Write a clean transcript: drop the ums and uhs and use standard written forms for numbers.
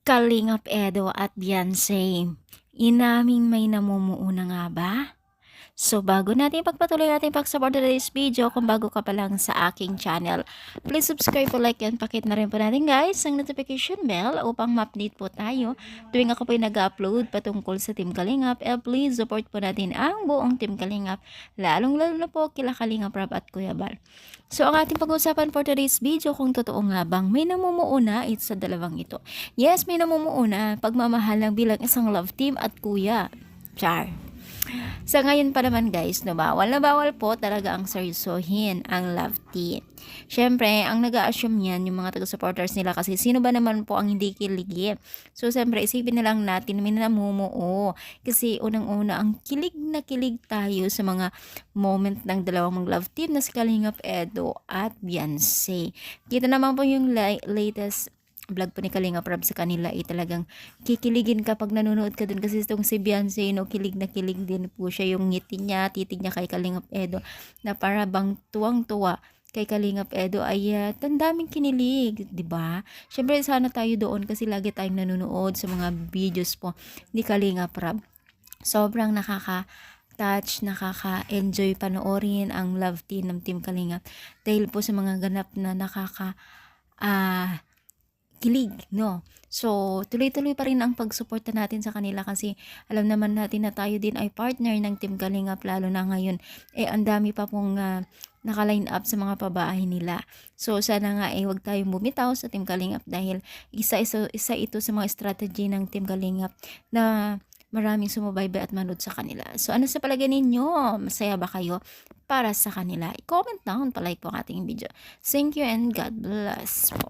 Kalingap Edo at Beyonce, inaming may namumuuna nga ba? So bago natin pagpatuloy ating pag-support today's video, kung bago ka pa lang sa aking channel, please subscribe po, like and pakit na rin po natin guys ang notification bell upang ma-update po tayo tuwing ako po nag-upload patungkol sa Team Kalingap. Please support po natin ang buong Team Kalingap, lalong lalo na po kila Kalingap Rob at Kuya Bal. So ang ating pag-usapan for today's video, kung totoo nga bang may namumuuna sa dalawang ito. Yes, may namumuuna, pagmamahal lang bilang isang love team at kuya. Char. Sa ngayon pa naman guys, no, bawal na bawal po talaga ang seryosohin ang love team. Syempre, ang nag-a-assume niyan yung mga taga-supporters nila kasi sino ba naman po ang hindi kiligi? So, syempre, isipin na lang natin may namumuo. Kasi unang-una, ang kilig na kilig tayo sa mga moment ng dalawang mag-love team na si Kalingap Edo at Beyonce. Kita naman po yung latest vlog po ni Kalingap Rob sa kanila talagang kikiligin kapag nanonood ka dun kasi itong si Beyonce, no, kilig na kilig din po siya, yung ngiti niya, titig niya kay Kalingap Edo na para bang tuwang-tuwa kay Kalingap Edo ay ang daming kinilig, di ba? Syempre sana tayo doon kasi lagi tayong nanonood sa mga videos po ni Kalingap Rob. Sobrang touch, nakaka-enjoy panoorin ang love team ng Team Kalingap dahil po sa mga ganap na kilig, no? So, tuloy-tuloy pa rin ang pagsuporta natin sa kanila kasi alam naman natin na tayo din ay partner ng Team Kalingap, lalo na ngayon. Ang dami pa pong naka-line up sa mga pabahay nila. So, sana nga wag tayong bumitaw sa Team Kalingap dahil isa ito sa mga strategy ng Team Kalingap na maraming sumubaybay at manood sa kanila. So, ano sa palagay ninyo? Masaya ba kayo para sa kanila? I-comment down, palike po ang ating video. Thank you and God bless po.